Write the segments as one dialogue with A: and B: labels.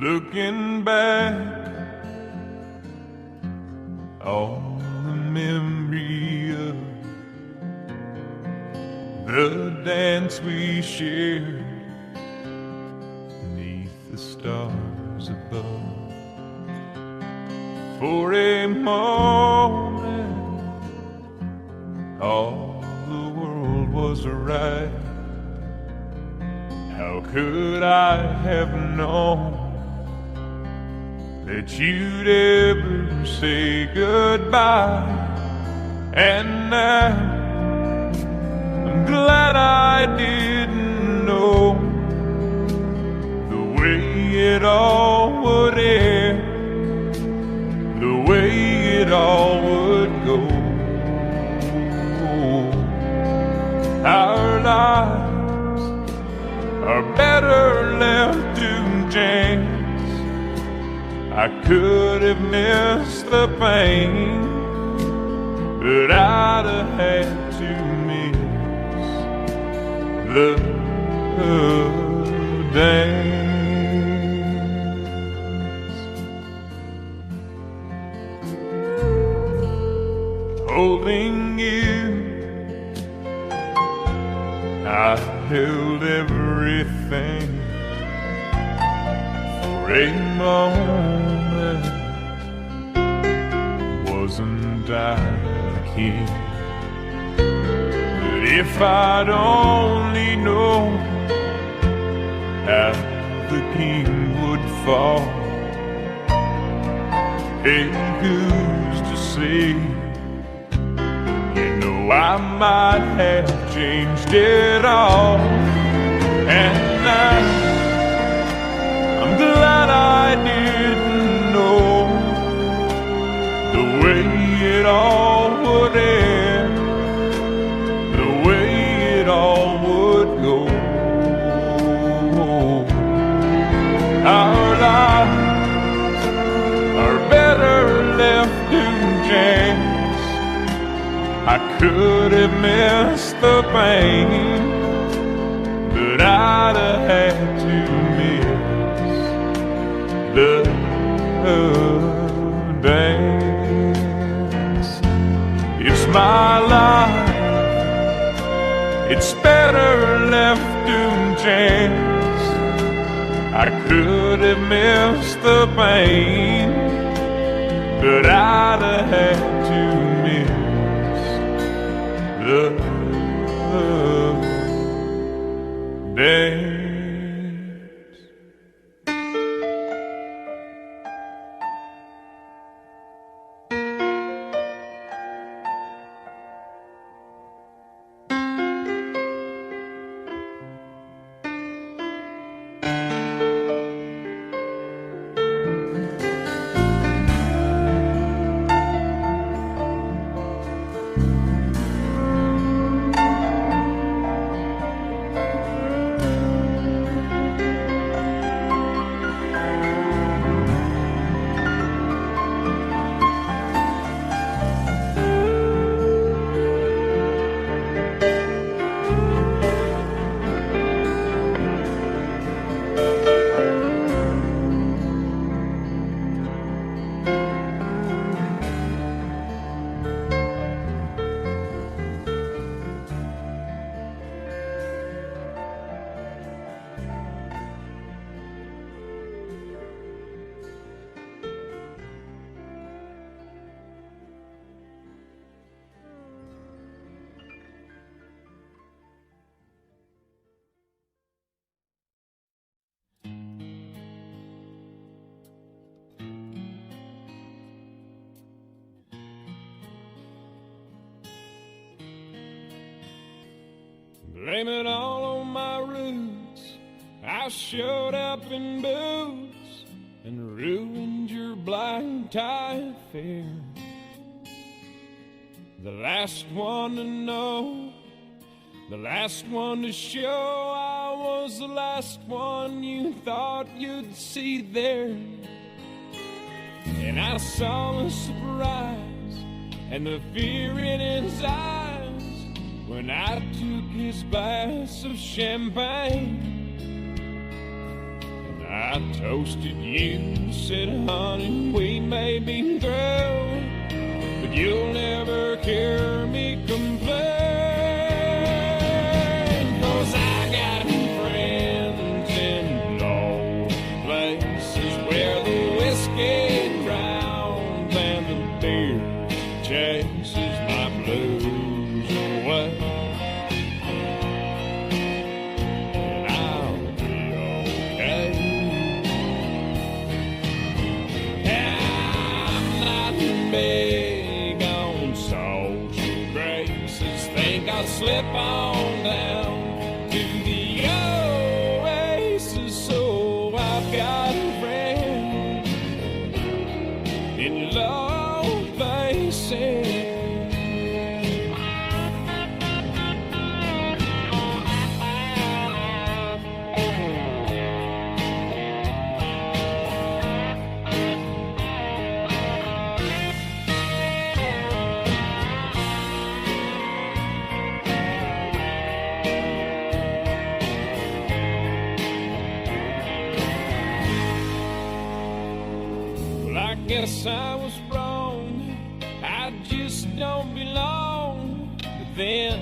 A: Looking back on the memory of the dance we shared beneath the stars above. For a moment, all the world was right. How could I have known that you'd ever say goodbye? And now I'm glad I didn't know the way it all would end, the way it all would go. Our lives are better left to chance. I could have missed the pain, but I'd have had to miss the dance. Holding you, I held everything. For a moment, wasn't I the king? But if I'd only known how the king would fall, hey, who's to say? You know, I might have changed it all. And now I'm glad I didn't know the way it all would end, the way it all would go. Our lives are better left to chance. I could have missed the pain, but I'd have had to miss the dance. It's my life, it's better left to chance. I could have missed the pain, but I'd have had to miss the dance. Blame it all on my roots. I showed up in boots and ruined your black tie affair. The last one to know, the last one to show. I was the last one you thought you'd see there. And I saw the surprise and the fear in his eyes when I took his glass of champagne. And I toasted you, said, honey, we may be through, but you'll never hear me complain. 'Cause I got friends in low places where the whiskey drowns and the beer chases my blues away. And I'll be okay. I'm not big on social graces. Think I'll slip on down to the oasis. So I've got a friend in low places. Well, I guess I was wrong. I just don't belong. But then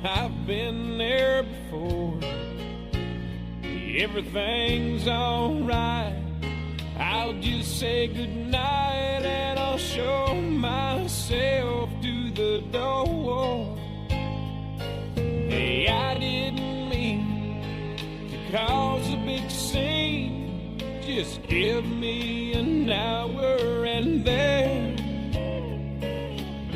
A: I've been there before. Everything's alright. I'll just say goodnight and I'll show myself to the door. Hey, I didn't mean to cause a big scene. Just give me an hour and then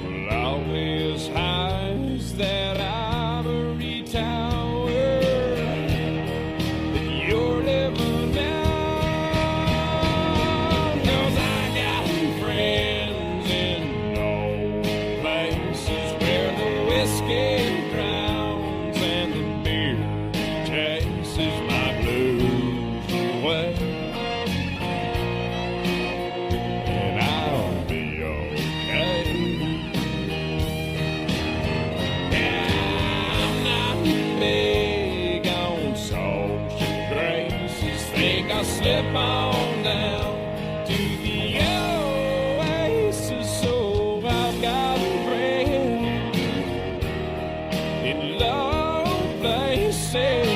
A: we'll always highs that ivory tower that you're living down. 'Cause I got friends in low places where the whiskey drowns and the beer chases my blues away. And I'll be okay. Yeah, I'm not big on social graces. Think I'll slip on down to the oasis. So I've got a friend in low places.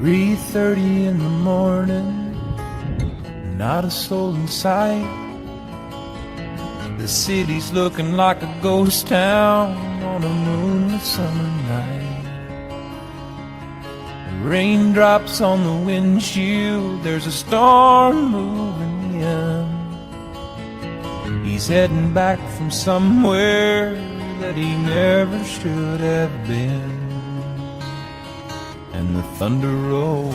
B: 3:30 in the morning, not a soul in sight. The city's looking like a ghost town on a moonlit summer night. Raindrops on the windshield, there's a storm moving in. He's heading back from somewhere that he never should have been. And the thunder rolls,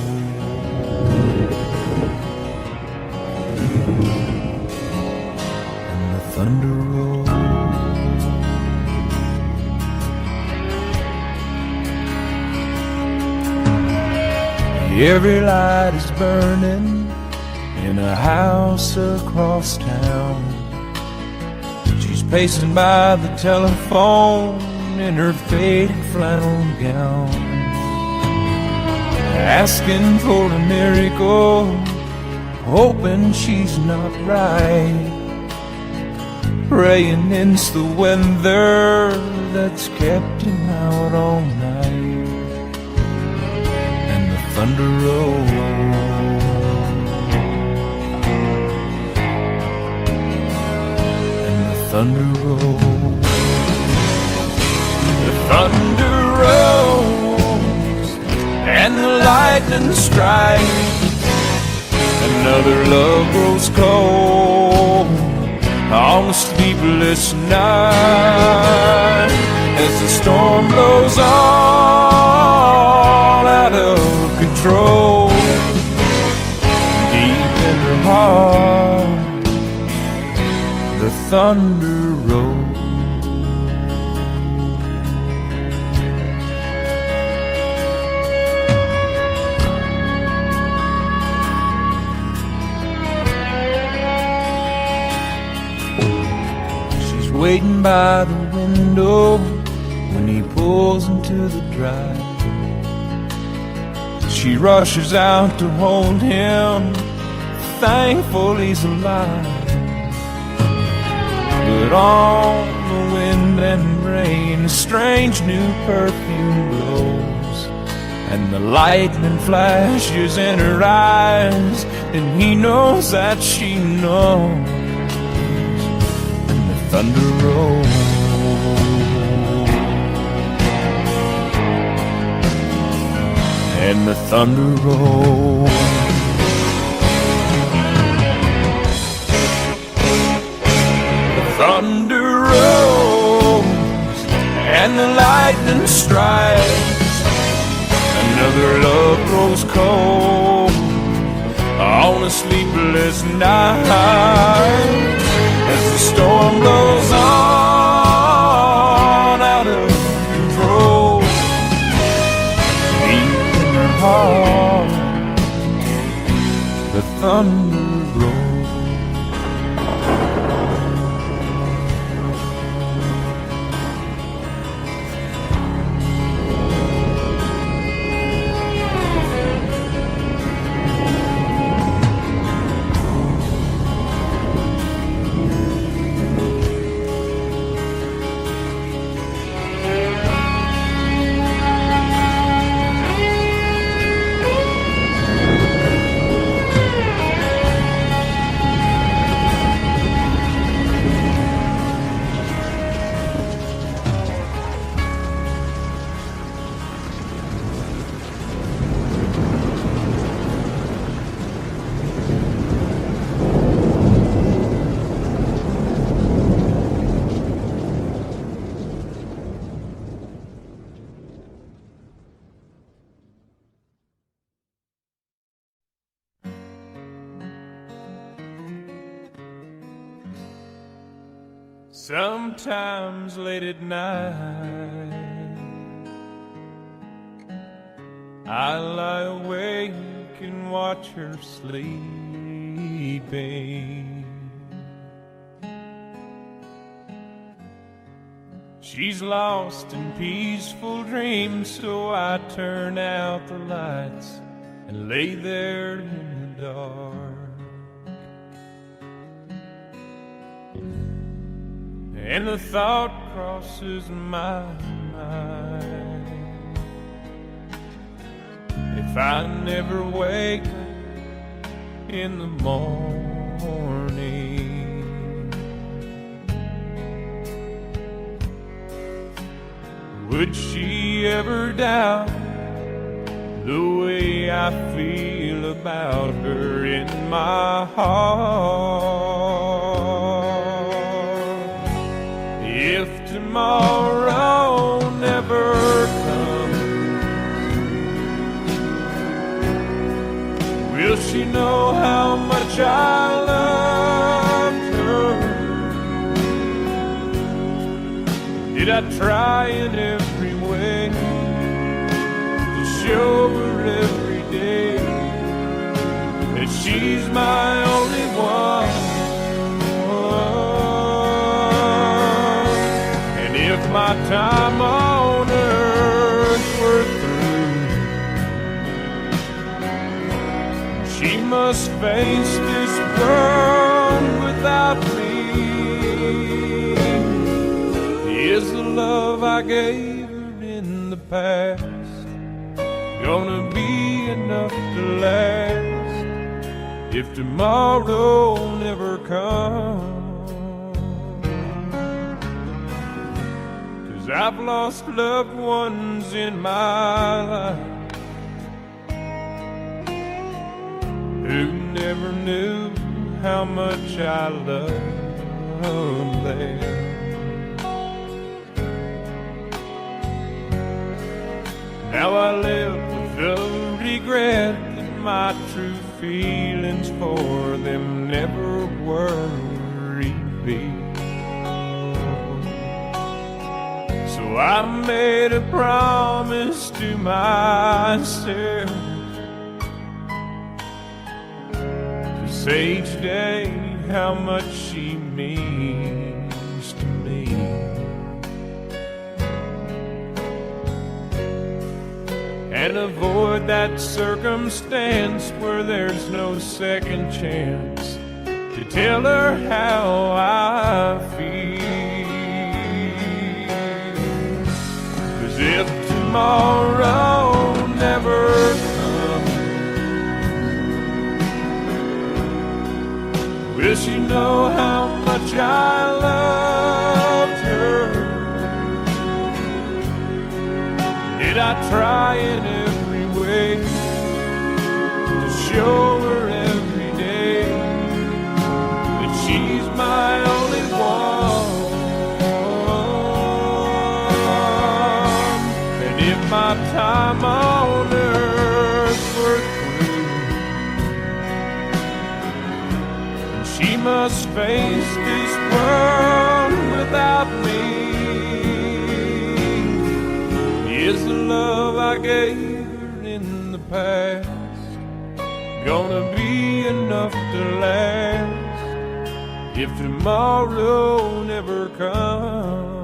B: and the thunder rolls. Every light is burning in a house across town. She's pacing by the telephone in her faded flannel gown, asking for a miracle, hoping she's not right, praying it's the weather that's kept him out all night. And the thunder rolls, and the thunder rolls, the thunder rolls, and the lightning strikes. Another love grows cold on a sleepless night, as the storm blows on out of control. Deep in her heart, the thunder rolls. Waiting by the window when he pulls into the drive. She rushes out to hold him, thankful he's alive. But on the wind and rain, a strange new perfume blows, and the lightning flashes in her eyes, and he knows that she knows. Thunder rolls, and the thunder rolls. The thunder rolls, and the lightning strikes. Another love grows cold on a sleepless night, as the storm blows on out of control. Deep in her heart, the thunder rolls. Sometimes late at night, I lie awake and watch her sleeping. She's lost in peaceful dreams, so I turn out the lights and lay there in the dark. And the thought crosses my mind, if I never wake up in the morning? Would she ever doubt the way I feel about her in my heart? If tomorrow never comes, will she know how much I loved her? Did I try in every way to show her every day that she's my only one? And if my time on earth were through, she must face this world without me. Is the love I gave her in the past gonna be enough to last if tomorrow never comes? 'Cause I've lost loved ones in my life who never knew how much I loved them. Now I live with the regret that my true feelings for them never were revealed. So I made a promise to myself to say each day how much she means to me. And avoid that circumstance where there's no second chance to tell her how I feel. 'Cause if tomorrow never comes, will she know how much I loved her? Did I try in every way to show her every day that she's my only one? And if my time on earth were through, she must face this world without me. Is the love I gave her in the past gonna be enough to last if tomorrow never comes?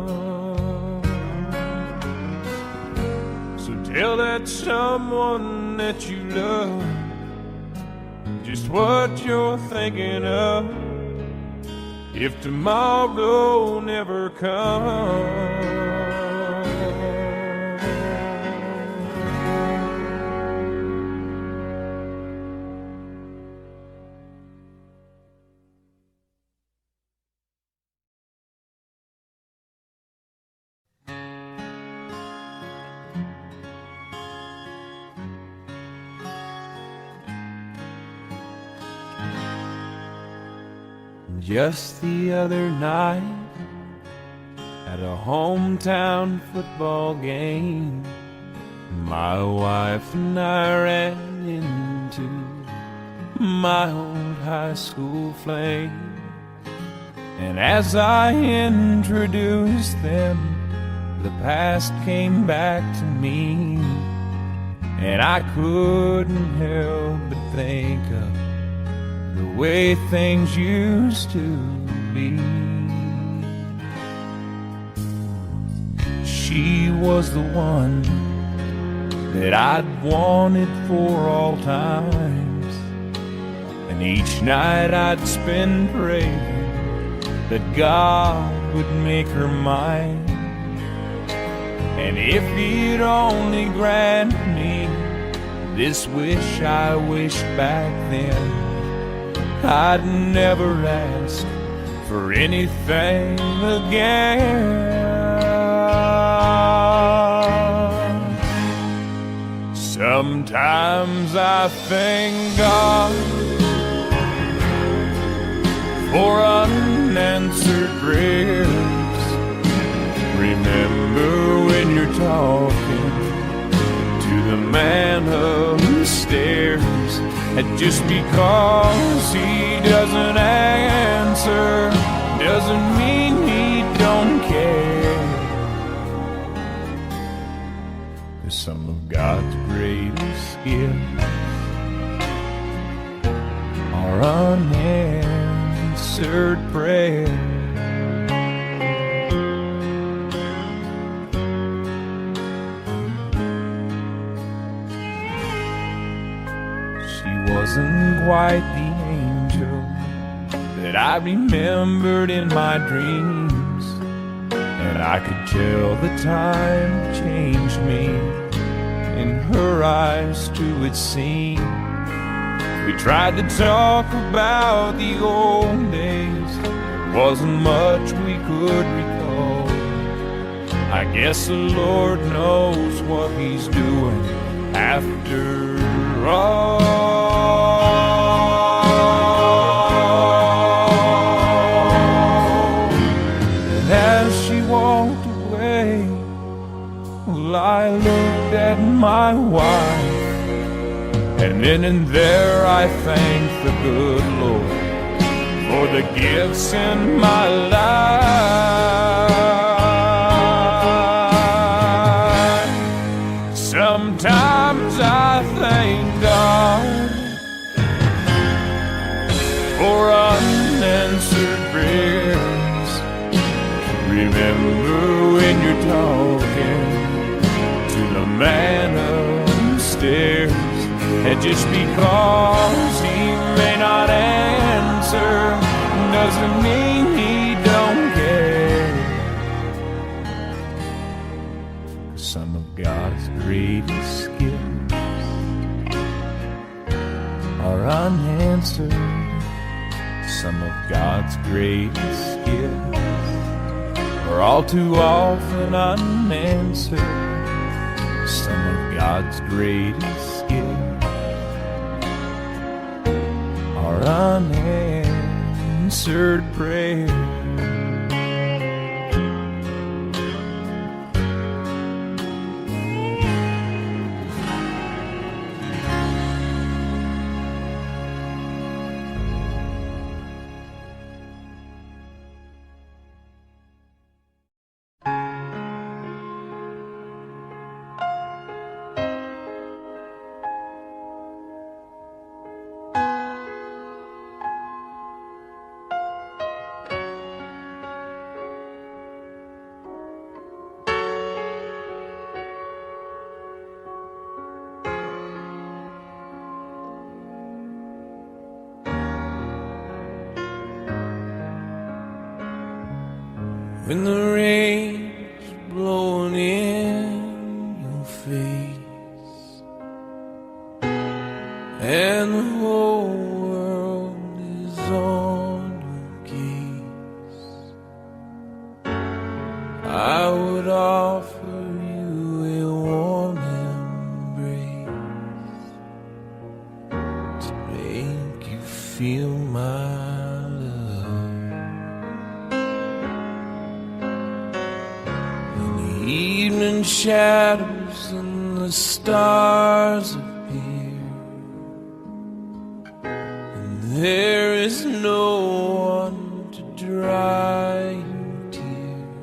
B: So tell that someone that you love just what you're thinking of if tomorrow never comes. Just the other night at a hometown football game, my wife and I ran into my old high school flame. And as I introduced them, the past came back to me, and I couldn't help but think of the way things used to be. She was the one that I'd wanted for all times, and each night I'd spend praying that God would make her mine. And if He'd only grant me this wish I wished back then. I'd never ask for anything again. Sometimes I thank God for unanswered prayers. Remember when you're talking to the man upstairs, and just because he doesn't answer doesn't mean he don't care. 'Cause some of God's greatest gifts are unanswered prayers. Wasn't quite the angel that I remembered in my dreams, and I could tell the time changed me. In her eyes too it seemed. We tried to talk about the old days, there wasn't much we could recall. I guess the Lord knows what he's doing after all. I looked at my wife, and then and there I thanked the good Lord for the gifts in my life. Sometimes I thank God for unanswered prayers. Remember when you're talking the man upstairs, and just because he may not answer doesn't mean he don't care. Some of God's greatest gifts are unanswered. Some of God's greatest gifts are all too often unanswered. Some of God's greatest gifts are unanswered prayers. When the rain's blowing in your face and the whole world is on your case, I would offer you a warm embrace to make you feel my evening shadows and the stars appear, and there is no one to dry your tears.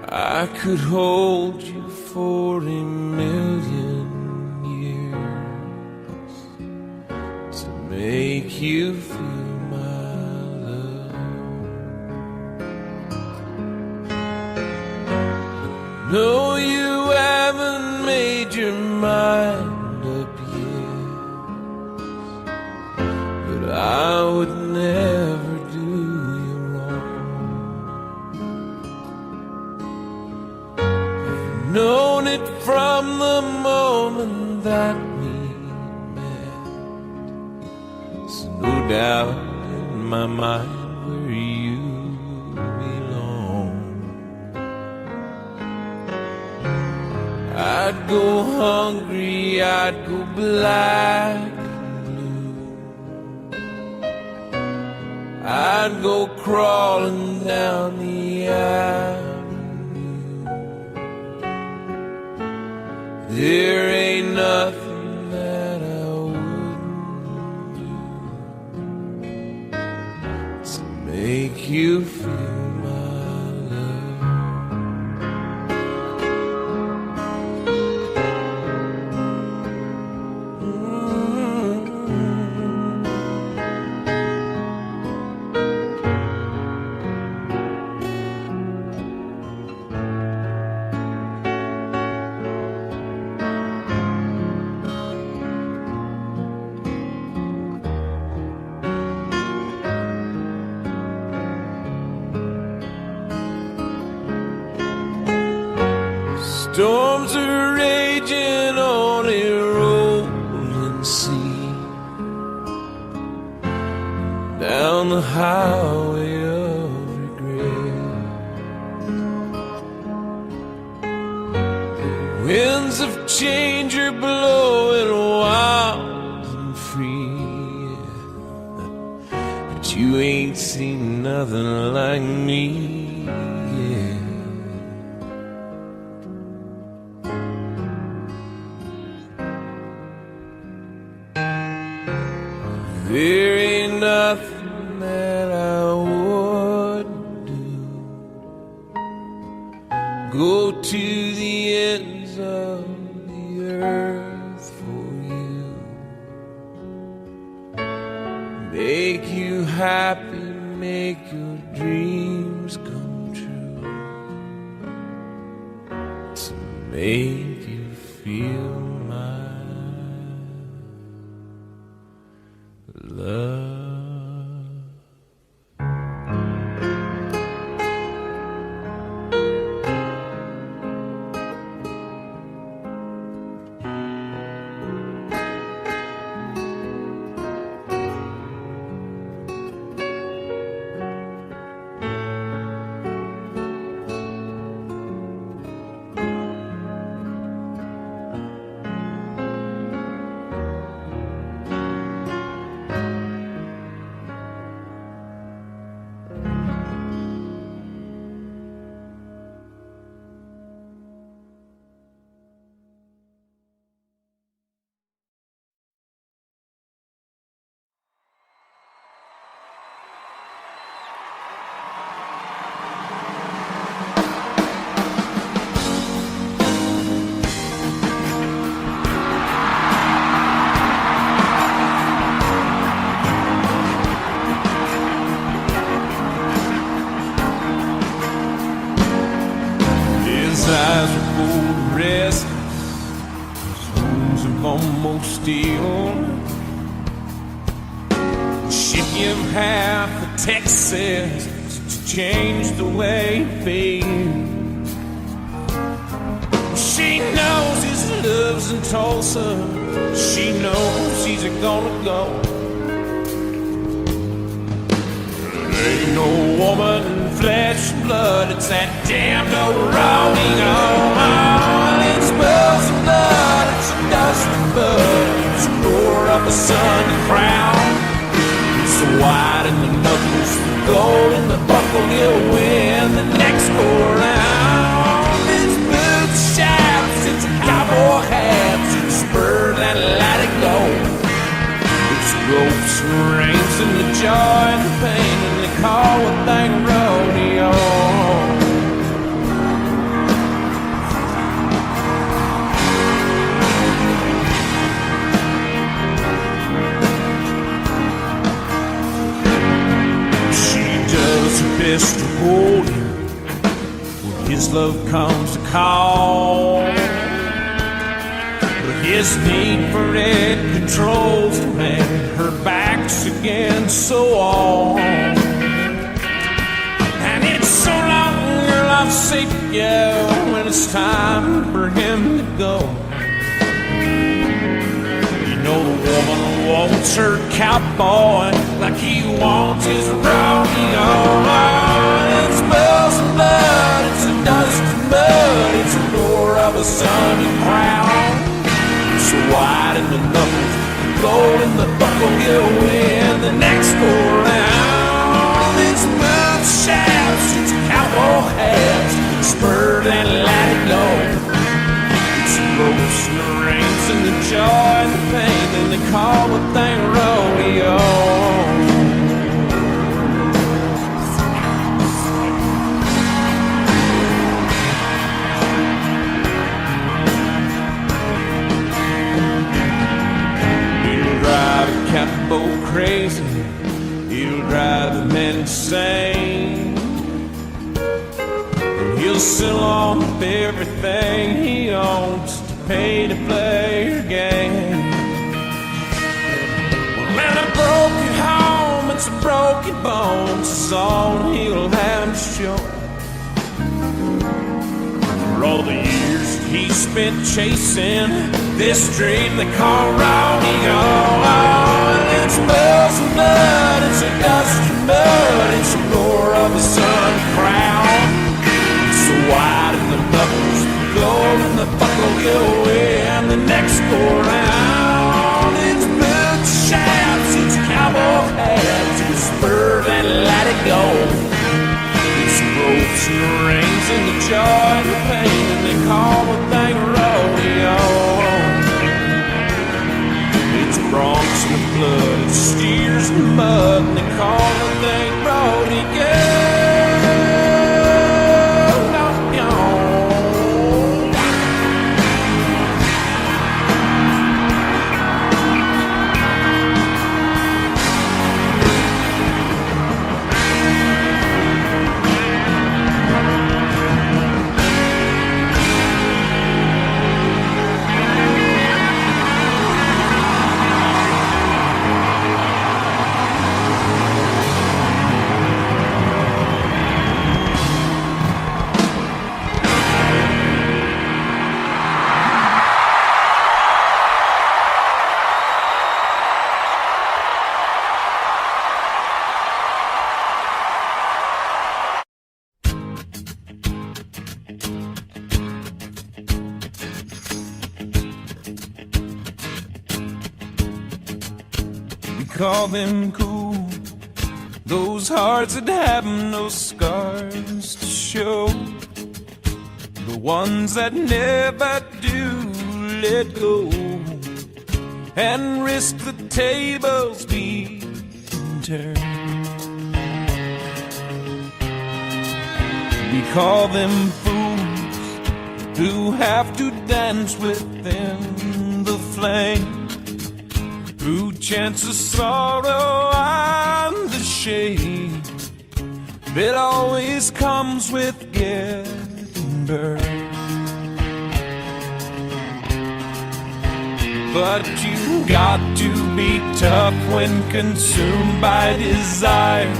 B: I could hold you for a million years to make you feel my love. No, you haven't made your mind up yet, but I would never do you wrong. I've known it from the moment that we met. So no doubt in my mind where you belong. I'd go hungry, I'd go black and blue. I'd go crawling down the avenue. There ain't nothing that I wouldn't do to make you feel my love. Storms are raging on a rolling sea, down the highway of regret. The winds of change are blowing wild and free, but you ain't seen nothing like me. There ain't nothing that I wouldn't do. Go to the ends of the earth for you. Make you happy, make your dreams come true. To make you feel my love. Eyes are full of restless, his wounds have almost healed. She'd give half of Texas to change the way he feels. She knows his love's in Tulsa, she knows he's gonna go. Ain't no woman, flesh and blood, it's that damned old road he gone on. It spills of blood, it's a dusty bud, it's a roar of the sun to crown. It's the white and the knuckles, the gold and the buckle, he'll win the next go around. It's boots, shafts, it's a cowboy hats, it's spurs that let it go. It's ropes and reins and the joy and the pain, and they call a thing a rodeo. She does her best to hold him when his love comes to call. His need for it controls him and her back's against the wall. And it's so long, girl, I've seen you when it's time for him to go. wants her cowboy like he wants his rodeo. It smells of blood, it's a dust and mud, it's the roar of a sunny crown. It's white in the knuckles, gold in the buckle, he'll win the next go round. It's boot shafts, it's cowboy hats, spurred and let it go. It's the ropes and the reins and the joy and the pain, and they call the thing rodeo. Cowboy crazy, he'll drive the men insane, and he'll sell on everything he owns to pay to play your game. Well, and a broken home, it's a broken bones, it's all he'll have to show. For all the years he spent chasing this dream they call rodeo. It's bells and blood, it's a dust and mud, it's the roar of the sun crown. It's the white in the knuckles, the gold in the buckle, you'll win the next go round. It's boot shafts, it's cowboy hats, it's spurred and let it go. It's the ropes and the reins and the joy and the pain, and they call the thing rodeo. Bronx with blood, it steers in the mud, and they call the thing rodeo. Call them cool, those hearts that have no scars to show, the ones that never do let go and risk the tables being turned. We call them fools who have to dance within the flame, through chance of sorrow and the shame that always comes with getting burned. But you got to be tough when consumed by desire,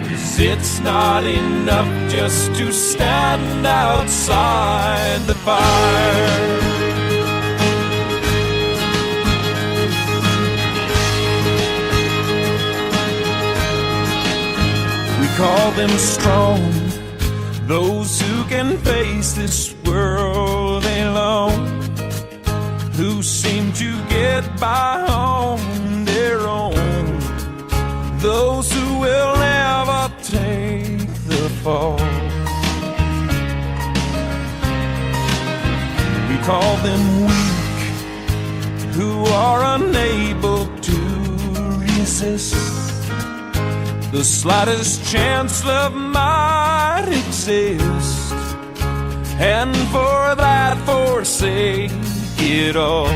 B: 'cause it's not enough just to stand outside the fire. Call them strong, those who can face this world alone, who seem to get by on their own, those who will never take the fall. We call them weak, who are unable to resist the slightest chance love might exist, and for that forsake it all.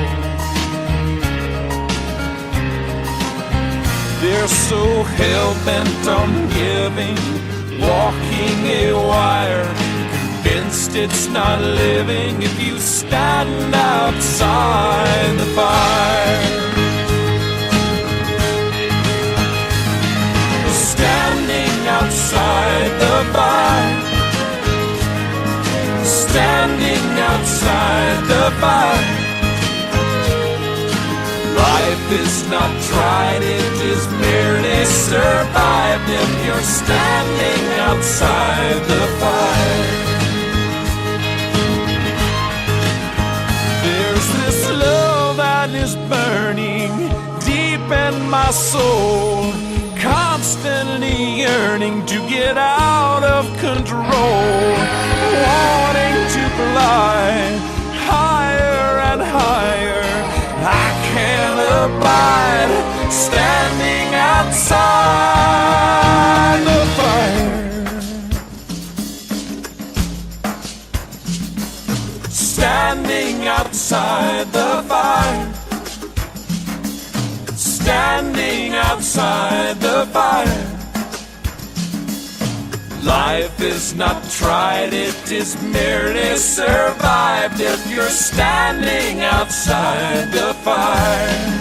B: They're so hell-bent on giving, walking a wire, convinced it's not living if you stand outside the fire. Standing outside the fire, standing outside the fire. Life is not tried, it is merely survived if you're standing outside the fire. There's this love that is burning deep in my soul, constantly yearning to get out of control, wanting to fly higher and higher. I can't abide standing outside the fire. Standing outside the fire. Standing outside the fire. Life is not tried, it is merely survived if you're standing outside the fire.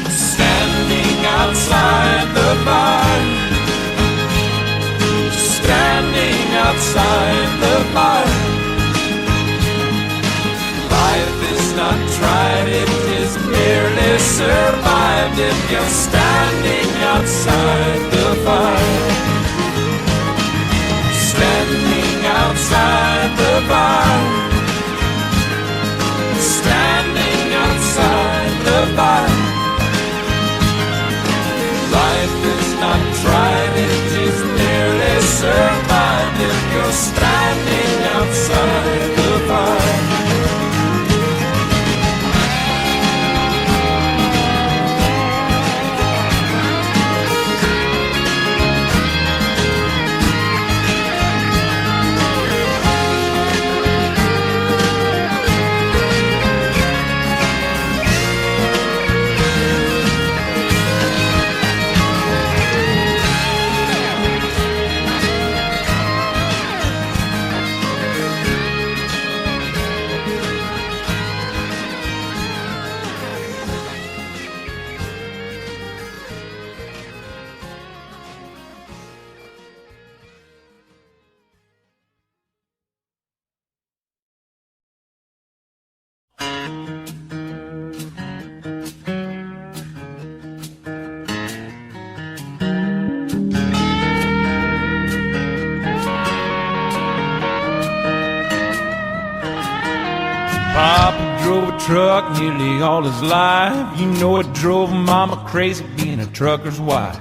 B: Standing outside the fire. Standing outside the fire. Life is not tried, it is merely survived if you're standing outside the fire. Standing outside the fire. Standing outside the fire. Life is not tried, it is merely survived if you're standing outside the fire. Papa drove a truck nearly all his life. You know it drove Mama crazy being a trucker's wife.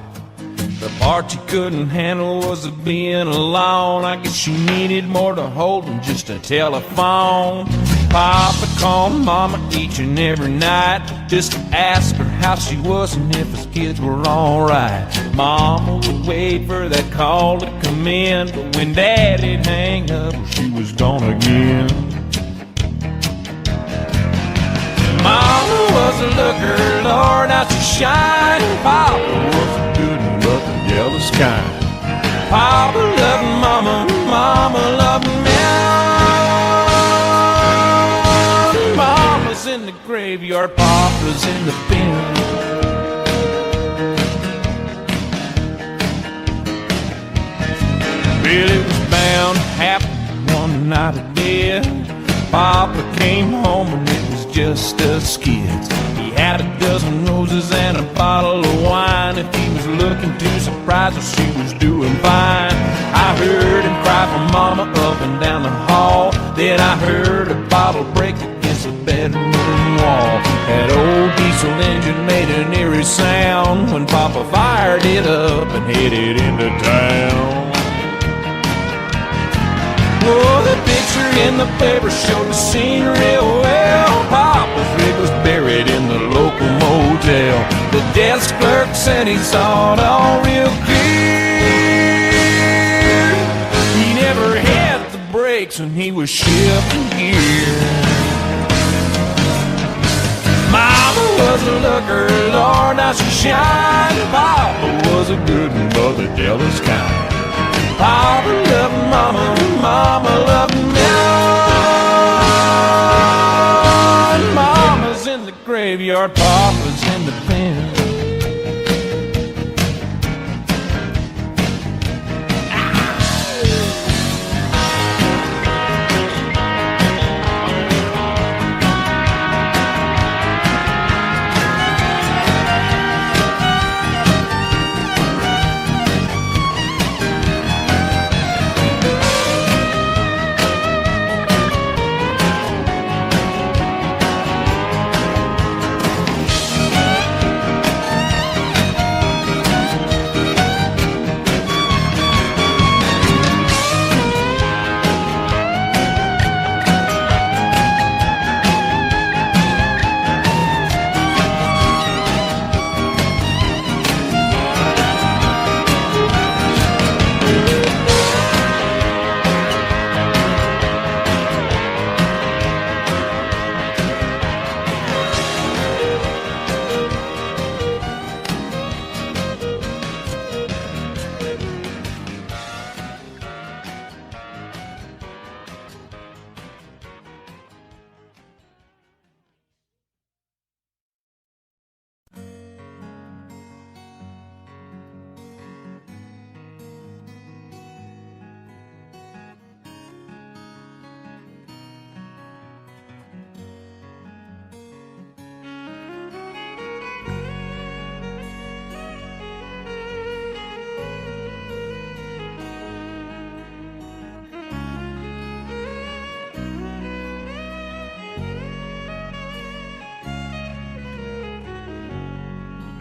B: The part she couldn't handle was being alone. I guess she needed more to hold than just a telephone. Papa called Mama each and every night just to ask her how she was and if his kids were alright. Mama would wait for that call to come in, but when Daddy'd hang up, she was gone again. Mama was a looker, Lord, how she shined. Papa was a good and loving, jealous kind. Papa loved Mama, Mama loved me. Mama's in the graveyard, Papa's in the bin. Well, it was bound to happen one night of death. Papa came home and it was just us kids. He had a dozen roses and a bottle of wine. If he was looking to surprise her, she was doing fine. I heard him cry for Mama up and down the hall. Then I heard a bottle break against the bedroom wall. That old diesel engine made an eerie sound when Papa fired it up and headed into town. Oh, the picture in the paper showed the scene real well. Papa's rig was buried in the local motel. The desk clerk said he saw it all real clear. He never hit the brakes when he was shifting gear. Mama was a looker, Lord, now she shined. Papa was a good one, but a jealous kind. Papa loved Mama, Mama loved me. Mama's in the graveyard, Papa's in the pen.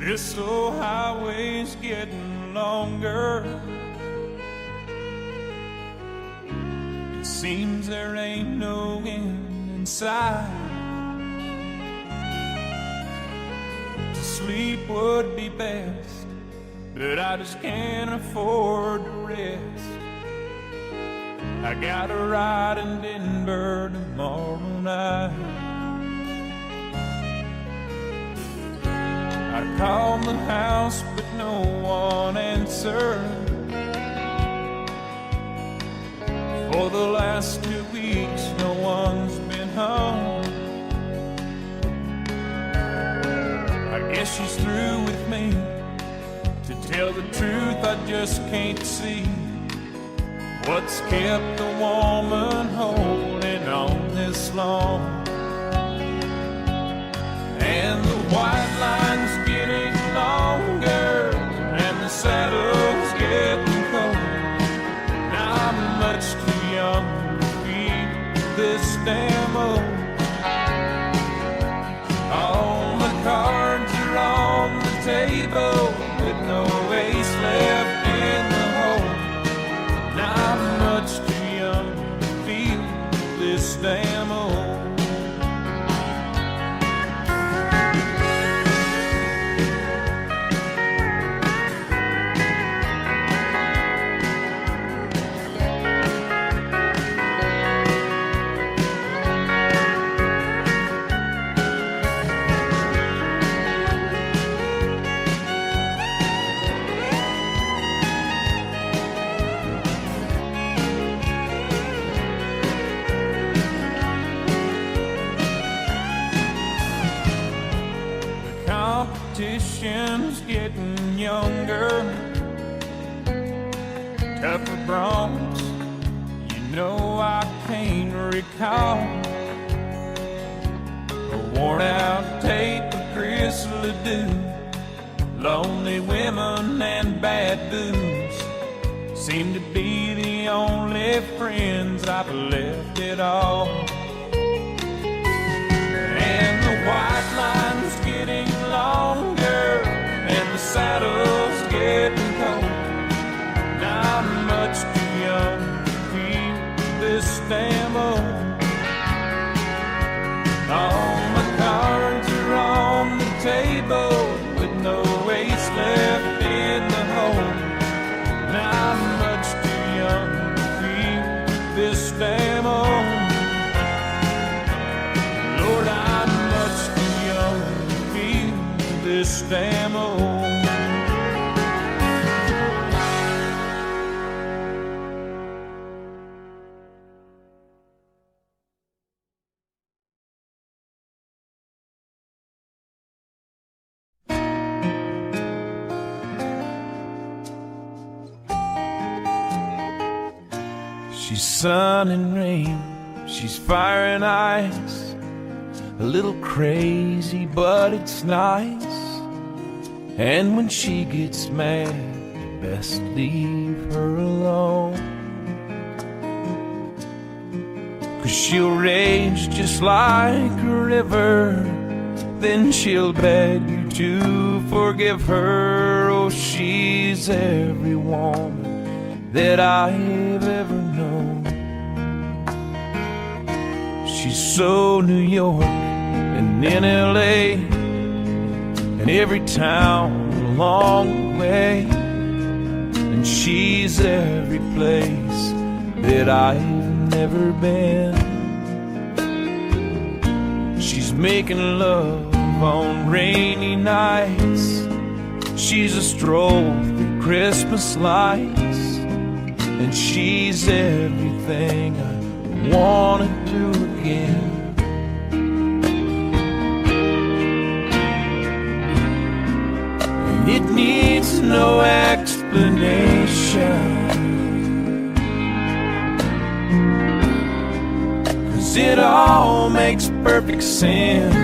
B: This old highway's getting longer. It seems there ain't no end in sight. To sleep would be best, but I just can't afford to rest. I got a ride in Denver tomorrow night. I called the house, but no one answered. For the last 2 weeks, no one's been home. I guess she's through with me. To tell the truth, I just can't see what's kept a woman holding on this long. And the white line's getting longer, and the saddle's getting cold. Now I'm much too young to feel this damn old. All the cards are on the table with no ace left in the hole. Now I'm much too young to feel this damn old. Competition's getting younger, tougher broncs, you know I can't recall. A worn out tape of Chris Ledoux, lonely women and bad booze seem to be the only friends I've left at all. And the white line's getting longer, and the saddle's getting cold. Now I'm much too young to feel this damn old. All my cards are on the table with no ace left in the hole. Now I'm much too young to feel this damn old. Lord, I'm much too young to feel this damn old. She's sun and rain, she's fire and ice, a little crazy, but it's nice. And when she gets mad, best leave her alone, 'cause she'll rage just like a river. Then she'll beg you to forgive her. Oh, she's every woman that I've ever known. She's so New York and in LA and every town along the way, and she's every place that I've never been. She's making love on rainy nights, she's a stroll through Christmas lights, and she's everything I wanna do again. And it needs no explanation, 'cause it all makes perfect sense.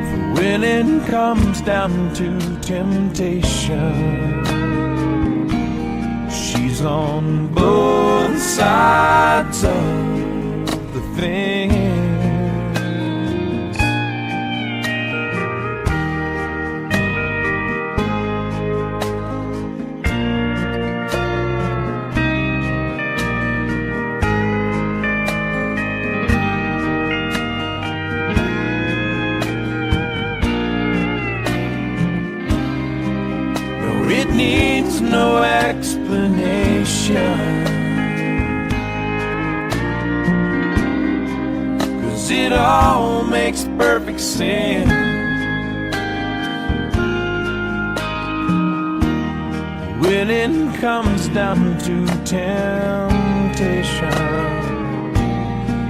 B: For when it comes down to temptation, she's on both sides of the fence. needs no explanation, 'cause it all makes perfect sense. When it comes down to temptation,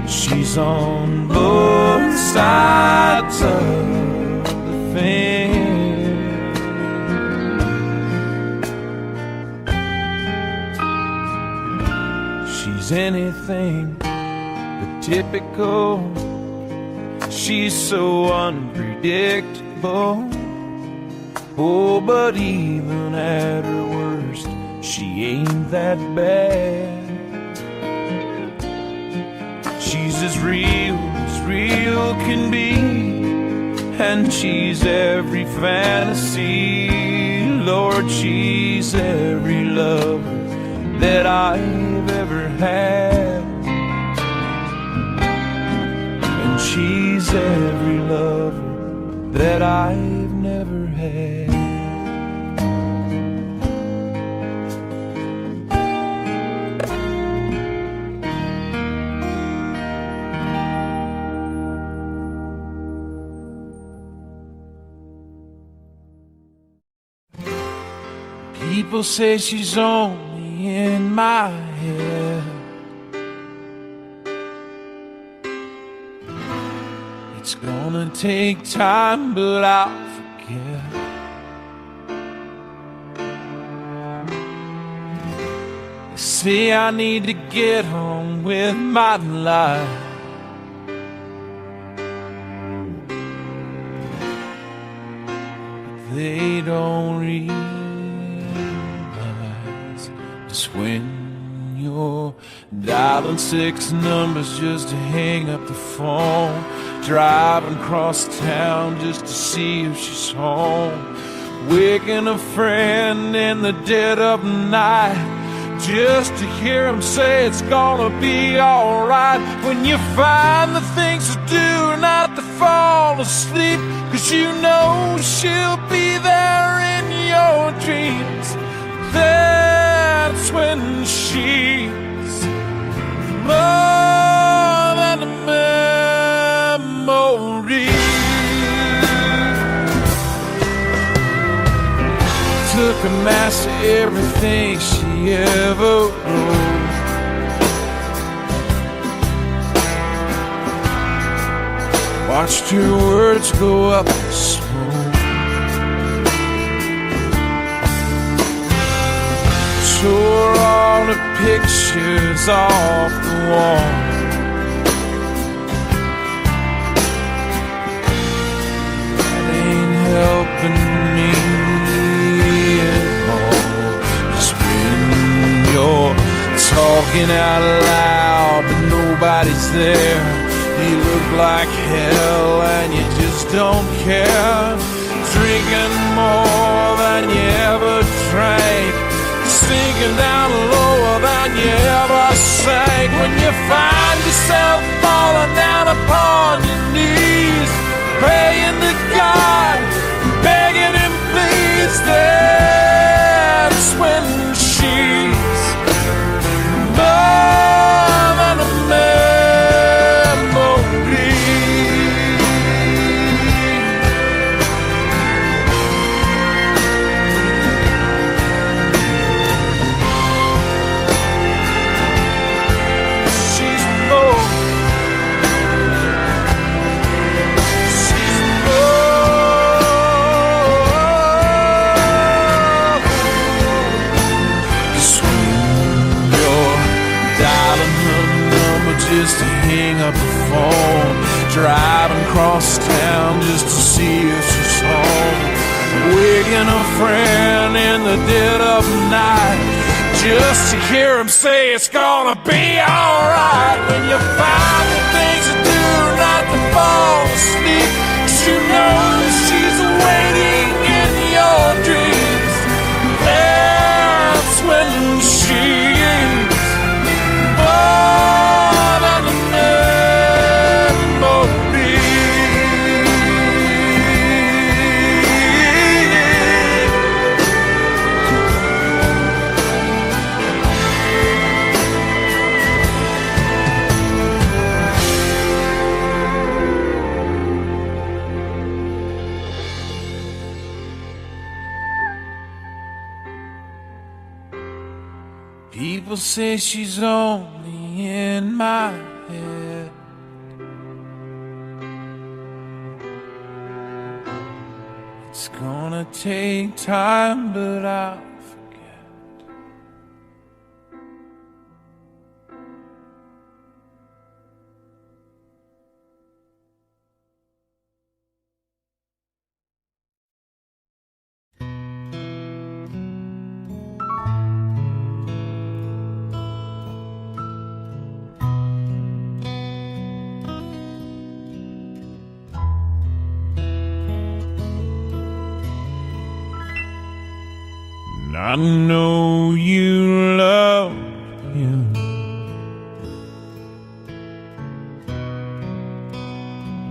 B: she's on both sides of the fence. She's anything but typical. She's so unpredictable. Oh, but even at her worst, she ain't that bad. She's as real can be, and she's every fantasy. Lord, she's every lover that I've ever had, and she's every lover that I've never had. People say she's only in my head. It's gonna take time, but I'll forget. They say I need to get on with my life. But they don't realize just when you're dialing 6 numbers just to hang up the phone, driving across town just to see if she's home, waking a friend in the dead of the night just to hear him say it's gonna be alright. When you find the things to do not to fall asleep, 'cause you know she'll be there in your dreams, that's when she's more than a memory. Took a mass of everything she ever wrote, watched her words go up in smoke, tore all the pictures off the wall. That ain't helping me at all. Just when you're talking out loud but nobody's there, you look like hell and you just don't care. Drinking more than you ever drank, sinking down lower than you ever sank. When you find yourself falling down upon your knees, praying to God, begging Him please, that's when she's more than a memory. Just to hang up the phone, driving across town just to see if she's home, waking a friend in the dead of the night just to hear him say it's gonna be alright. When you find the things to do not to fall asleep, 'cause you know she's waiting in your dreams, that's when she's more than a memory. People say she's only in my head. It's gonna take time, but I'll forget. I know you love him.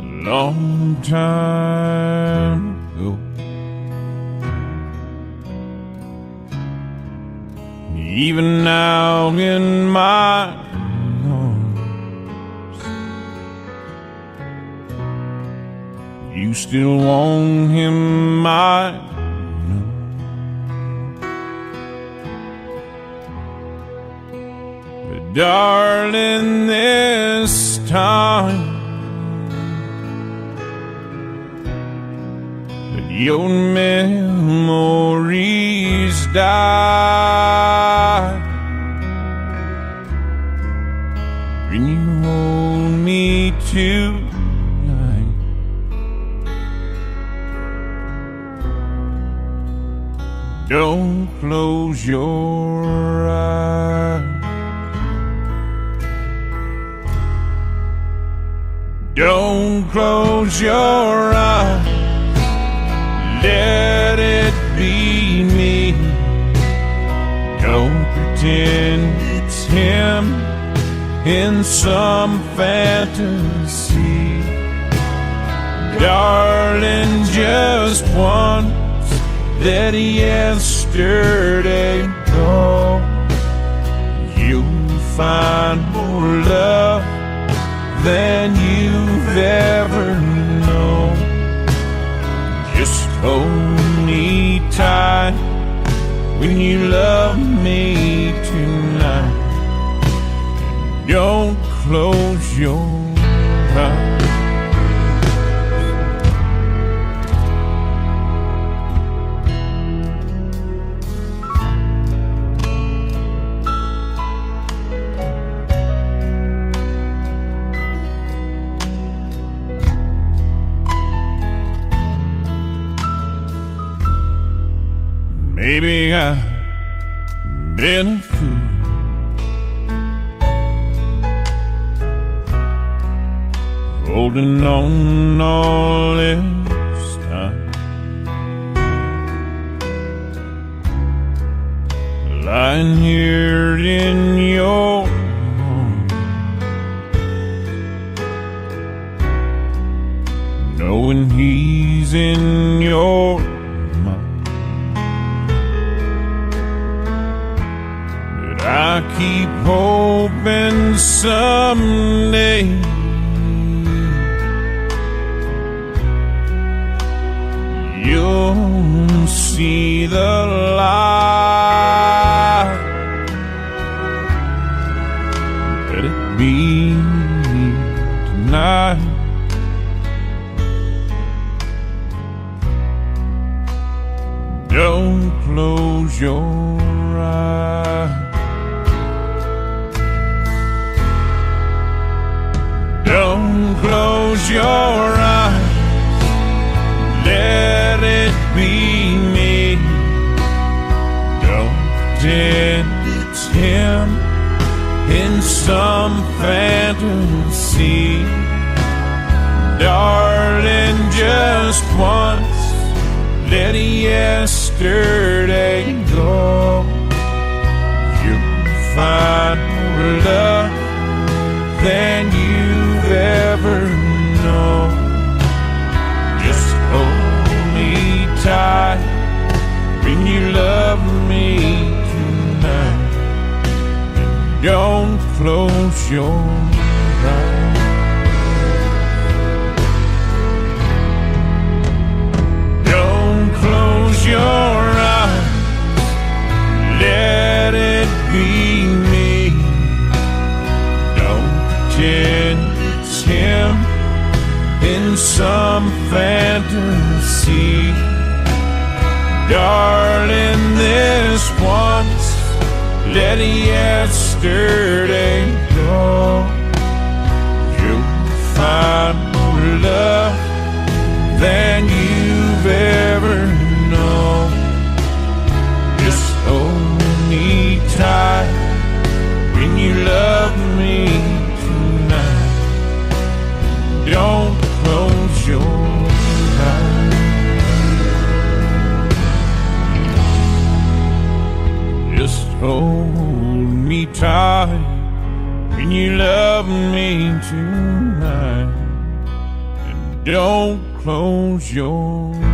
B: A long time ago. Even now in my arms, you still want him, I darling, this time that your memories die, when you hold me tonight, don't close your eyes. Don't close your eyes, let it be me. Don't pretend it's him in some fantasy. Darling, just once, let yesterday go. You'll find more love than you've ever known. Just hold me tight when you love me tonight. Don't close your eyes. Maybe I've been a fool, holding on all this time, lying here in your arms, knowing he's in your mind. I keep hoping someday you'll see the light. Let it be tonight. Don't close your eyes. Don't close your eyes, let it be me. Don't pretend it's him in some fantasy. Darling, just once, let yesterday go. You'll find more love than you've ever known. Just hold me tight when you love me tonight. And don't close your eyes. Don't close your eyes, let it be Darling, this once, let yesterday go. You'll find more love than you've ever known. Just hold me tight when you love me tonight. Don't close your eyes. Just hold me tight when you love me tonight. And don't close your eyes.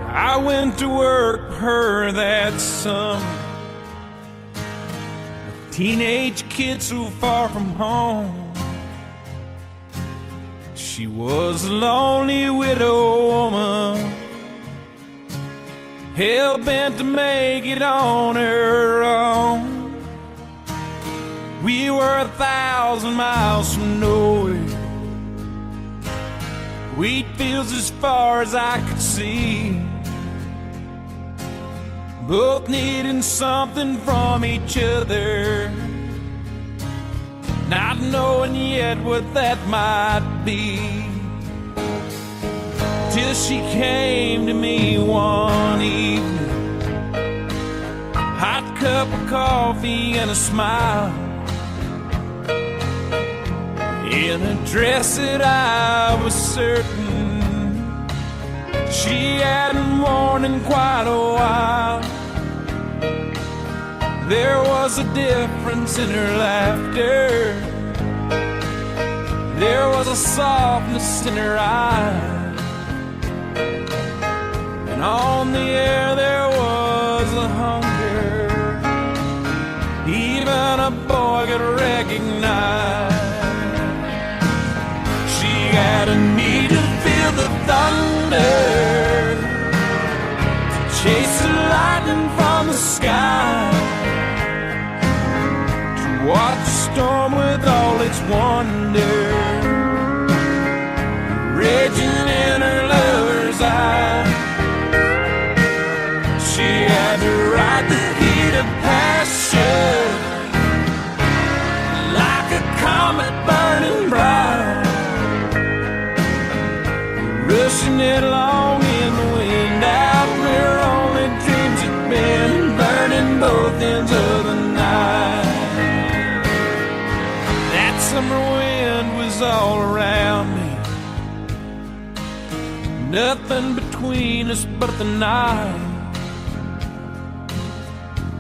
B: I went to work for her that summer, a teenage kid so far from home. She was a lonely widow woman, hell-bent to make it on her own. We were 1,000 miles from nowhere, wheat fields as far as I could see, both needing something from each other, not knowing yet what that might be. Till she came to me one evening, hot cup of coffee and a smile, in a dress that I was certain she hadn't worn in quite a while. There was a difference in her laughter, there was a softness in her eyes, and on the air there was a hunger even a boy could recognize. She had a need to feel the thunder, to chase the lightning from the sky, watch the storm with all its wonder raging in her lover's eyes. She had to ride the heat of passion like a comet burning bright, rushing it along in the wind out where only dreams had been, burning both ends of the night. Summer wind was all around me, nothing between us but the night.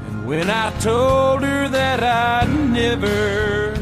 B: And when I told her that I'd never